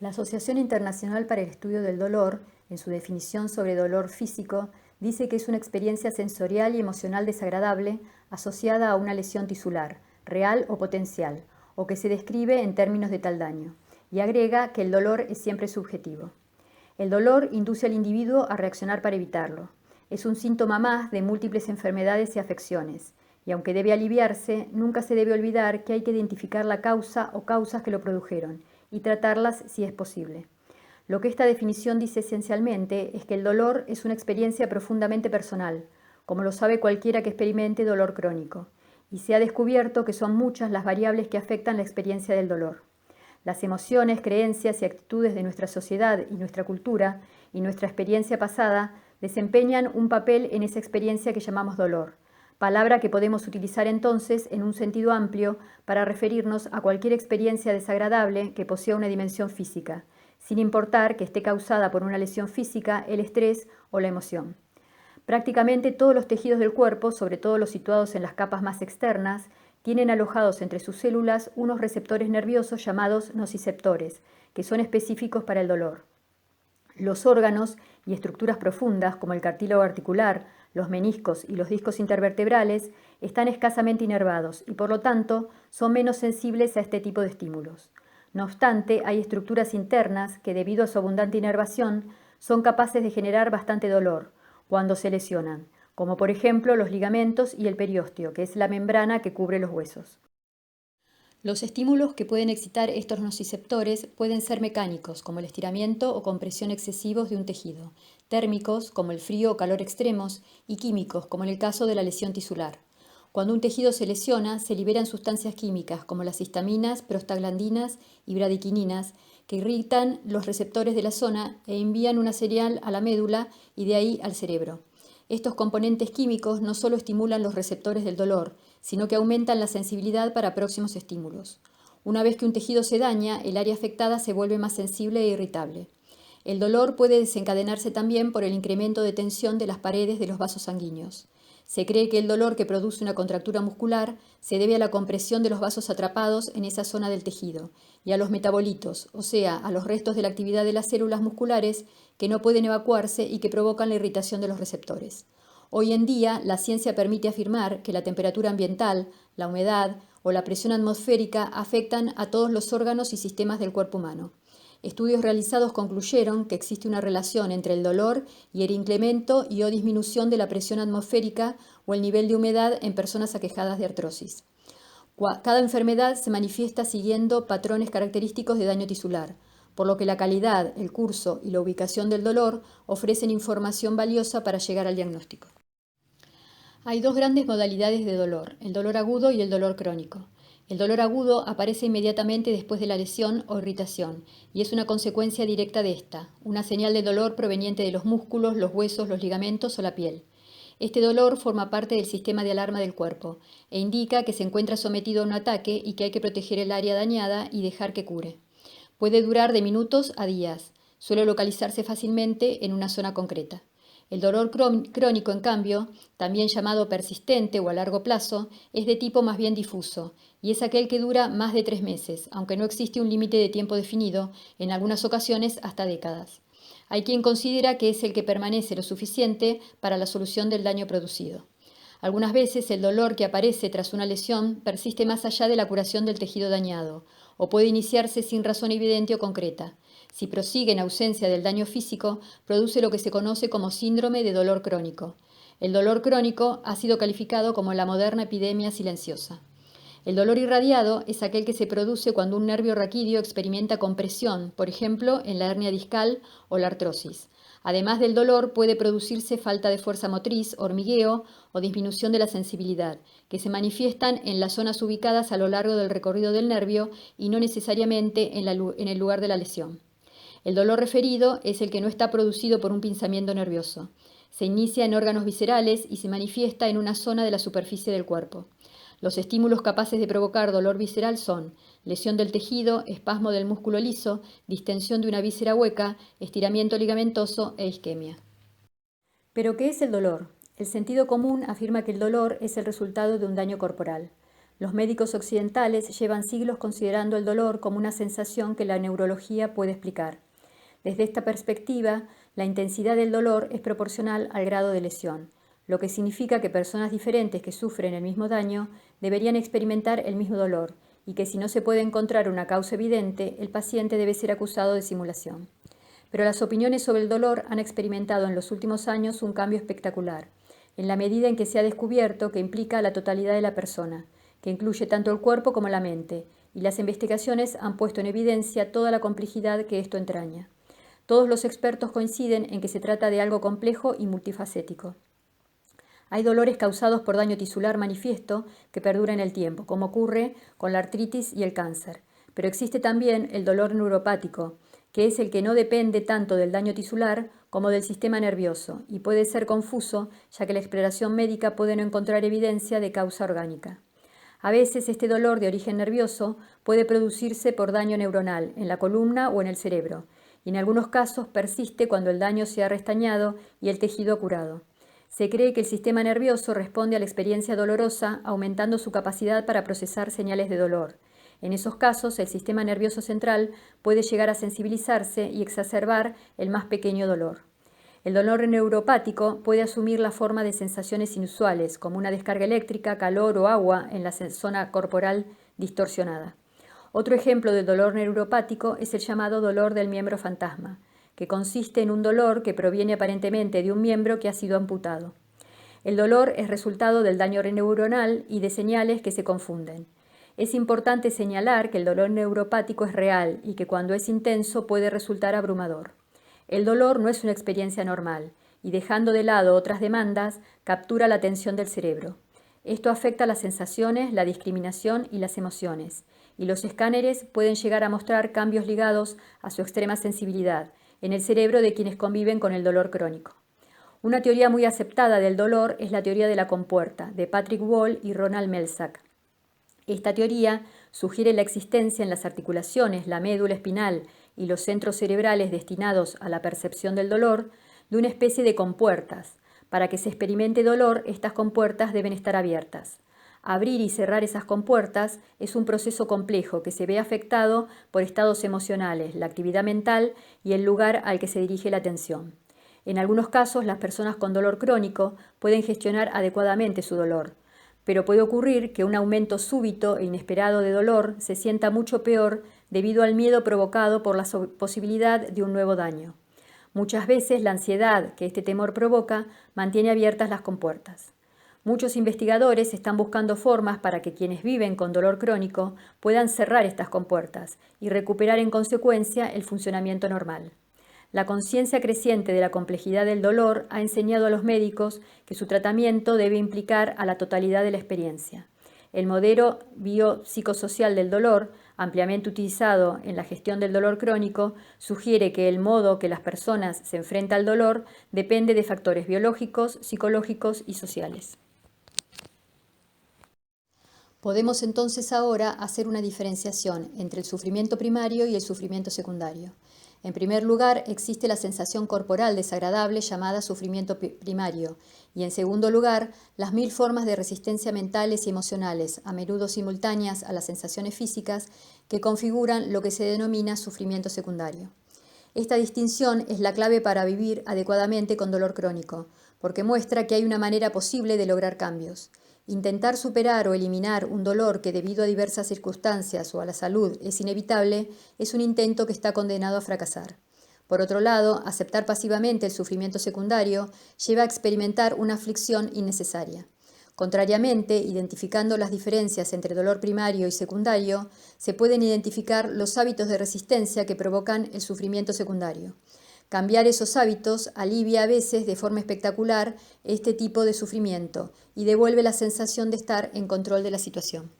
La Asociación Internacional para el Estudio del Dolor, en su definición sobre dolor físico, dice que es una experiencia sensorial y emocional desagradable asociada a una lesión tisular, real o potencial, o que se describe en términos de tal daño, y agrega que el dolor es siempre subjetivo. El dolor induce al individuo a reaccionar para evitarlo. Es un síntoma más de múltiples enfermedades y afecciones, y aunque debe aliviarse, nunca se debe olvidar que hay que identificar la causa o causas que lo produjeron, y tratarlas si es posible. Lo que esta definición dice esencialmente es que el dolor es una experiencia profundamente personal, como lo sabe cualquiera que experimente dolor crónico, y se ha descubierto que son muchas las variables que afectan la experiencia del dolor. Las emociones, creencias y actitudes de nuestra sociedad y nuestra cultura y nuestra experiencia pasada desempeñan un papel en esa experiencia que llamamos dolor, palabra que podemos utilizar entonces en un sentido amplio para referirnos a cualquier experiencia desagradable que posea una dimensión física, sin importar que esté causada por una lesión física, el estrés o la emoción. Prácticamente todos los tejidos del cuerpo, sobre todo los situados en las capas más externas, tienen alojados entre sus células unos receptores nerviosos llamados nociceptores, que son específicos para el dolor. Los órganos y estructuras profundas, como el cartílago articular, los meniscos y los discos intervertebrales, están escasamente inervados y por lo tanto son menos sensibles a este tipo de estímulos. No obstante, hay estructuras internas que, debido a su abundante inervación, son capaces de generar bastante dolor cuando se lesionan, como por ejemplo los ligamentos y el periósteo, que es la membrana que cubre los huesos. Los estímulos que pueden excitar estos nociceptores pueden ser mecánicos, como el estiramiento o compresión excesivos de un tejido, térmicos, como el frío o calor extremos, y químicos, como en el caso de la lesión tisular. Cuando un tejido se lesiona, se liberan sustancias químicas, como las histaminas, prostaglandinas y bradiquininas, que irritan los receptores de la zona e envían una señal a la médula y de ahí al cerebro. Estos componentes químicos no solo estimulan los receptores del dolor, sino que aumentan la sensibilidad para próximos estímulos. Una vez que un tejido se daña, el área afectada se vuelve más sensible e irritable. El dolor puede desencadenarse también por el incremento de tensión de las paredes de los vasos sanguíneos. Se cree que el dolor que produce una contractura muscular se debe a la compresión de los vasos atrapados en esa zona del tejido y a los metabolitos, o sea, a los restos de la actividad de las células musculares que no pueden evacuarse y que provocan la irritación de los receptores. Hoy en día, la ciencia permite afirmar que la temperatura ambiental, la humedad o la presión atmosférica afectan a todos los órganos y sistemas del cuerpo humano. Estudios realizados concluyeron que existe una relación entre el dolor y el incremento y o disminución de la presión atmosférica o el nivel de humedad en personas aquejadas de artrosis. Cada enfermedad se manifiesta siguiendo patrones característicos de daño tisular, por lo que la calidad, el curso y la ubicación del dolor ofrecen información valiosa para llegar al diagnóstico. Hay dos grandes modalidades de dolor, el dolor agudo y el dolor crónico. El dolor agudo aparece inmediatamente después de la lesión o irritación y es una consecuencia directa de esta, una señal de dolor proveniente de los músculos, los huesos, los ligamentos o la piel. Este dolor forma parte del sistema de alarma del cuerpo e indica que se encuentra sometido a un ataque y que hay que proteger el área dañada y dejar que cure. Puede durar de minutos a días. Suele localizarse fácilmente en una zona concreta. El dolor crónico, en cambio, también llamado persistente o a largo plazo, es de tipo más bien difuso y es aquel que dura más de 3 meses, aunque no existe un límite de tiempo definido, en algunas ocasiones hasta décadas. Hay quien considera que es el que permanece lo suficiente para la solución del daño producido. Algunas veces el dolor que aparece tras una lesión persiste más allá de la curación del tejido dañado, o puede iniciarse sin razón evidente o concreta. Si prosigue en ausencia del daño físico, produce lo que se conoce como síndrome de dolor crónico. El dolor crónico ha sido calificado como la moderna epidemia silenciosa. El dolor irradiado es aquel que se produce cuando un nervio raquídeo experimenta compresión, por ejemplo, en la hernia discal o la artrosis. Además del dolor, puede producirse falta de fuerza motriz, hormigueo o disminución de la sensibilidad, que se manifiestan en las zonas ubicadas a lo largo del recorrido del nervio y no necesariamente en el lugar de la lesión. El dolor referido es el que no está producido por un pinzamiento nervioso. Se inicia en órganos viscerales y se manifiesta en una zona de la superficie del cuerpo. Los estímulos capaces de provocar dolor visceral son lesión del tejido, espasmo del músculo liso, distensión de una víscera hueca, estiramiento ligamentoso e isquemia. ¿Pero qué es el dolor? El sentido común afirma que el dolor es el resultado de un daño corporal. Los médicos occidentales llevan siglos considerando el dolor como una sensación que la neurología puede explicar. Desde esta perspectiva, la intensidad del dolor es proporcional al grado de lesión, lo que significa que personas diferentes que sufren el mismo daño deberían experimentar el mismo dolor, y que si no se puede encontrar una causa evidente, el paciente debe ser acusado de simulación. Pero las opiniones sobre el dolor han experimentado en los últimos años un cambio espectacular, en la medida en que se ha descubierto que implica a la totalidad de la persona, que incluye tanto el cuerpo como la mente, y las investigaciones han puesto en evidencia toda la complejidad que esto entraña. Todos los expertos coinciden en que se trata de algo complejo y multifacético. Hay dolores causados por daño tisular manifiesto que perdura en el tiempo, como ocurre con la artritis y el cáncer. Pero existe también el dolor neuropático, que es el que no depende tanto del daño tisular como del sistema nervioso, y puede ser confuso, ya que la exploración médica puede no encontrar evidencia de causa orgánica. A veces este dolor de origen nervioso puede producirse por daño neuronal en la columna o en el cerebro, y en algunos casos persiste cuando el daño se ha restañado y el tejido curado. Se cree que el sistema nervioso responde a la experiencia dolorosa aumentando su capacidad para procesar señales de dolor. En esos casos, el sistema nervioso central puede llegar a sensibilizarse y exacerbar el más pequeño dolor. El dolor neuropático puede asumir la forma de sensaciones inusuales, como una descarga eléctrica, calor o agua en la zona corporal distorsionada. Otro ejemplo del dolor neuropático es el llamado dolor del miembro fantasma, que consiste en un dolor que proviene aparentemente de un miembro que ha sido amputado. El dolor es resultado del daño neuronal y de señales que se confunden. Es importante señalar que el dolor neuropático es real y que cuando es intenso puede resultar abrumador. El dolor no es una experiencia normal y, dejando de lado otras demandas, captura la atención del cerebro. Esto afecta las sensaciones, la discriminación y las emociones, y los escáneres pueden llegar a mostrar cambios ligados a su extrema sensibilidad en el cerebro de quienes conviven con el dolor crónico. Una teoría muy aceptada del dolor es la teoría de la compuerta, de Patrick Wall y Ronald Melzack. Esta teoría sugiere la existencia en las articulaciones, la médula espinal y los centros cerebrales destinados a la percepción del dolor de una especie de compuertas. Para que se experimente dolor, estas compuertas deben estar abiertas. Abrir y cerrar esas compuertas es un proceso complejo que se ve afectado por estados emocionales, la actividad mental y el lugar al que se dirige la atención. En algunos casos, las personas con dolor crónico pueden gestionar adecuadamente su dolor, pero puede ocurrir que un aumento súbito e inesperado de dolor se sienta mucho peor debido al miedo provocado por la posibilidad de un nuevo daño. Muchas veces la ansiedad que este temor provoca mantiene abiertas las compuertas. Muchos investigadores están buscando formas para que quienes viven con dolor crónico puedan cerrar estas compuertas y recuperar en consecuencia el funcionamiento normal. La conciencia creciente de la complejidad del dolor ha enseñado a los médicos que su tratamiento debe implicar a la totalidad de la experiencia. El modelo biopsicosocial del dolor, ampliamente utilizado en la gestión del dolor crónico, sugiere que el modo que las personas se enfrentan al dolor depende de factores biológicos, psicológicos y sociales. Podemos entonces ahora hacer una diferenciación entre el sufrimiento primario y el sufrimiento secundario. En primer lugar, existe la sensación corporal desagradable llamada sufrimiento primario, y en segundo lugar, las 1000 formas de resistencia mentales y emocionales, a menudo simultáneas a las sensaciones físicas, que configuran lo que se denomina sufrimiento secundario. Esta distinción es la clave para vivir adecuadamente con dolor crónico, porque muestra que hay una manera posible de lograr cambios. Intentar superar o eliminar un dolor que debido a diversas circunstancias o a la salud es inevitable es un intento que está condenado a fracasar. Por otro lado, aceptar pasivamente el sufrimiento secundario lleva a experimentar una aflicción innecesaria. Contrariamente, identificando las diferencias entre dolor primario y secundario, se pueden identificar los hábitos de resistencia que provocan el sufrimiento secundario. Cambiar esos hábitos alivia a veces de forma espectacular este tipo de sufrimiento y devuelve la sensación de estar en control de la situación.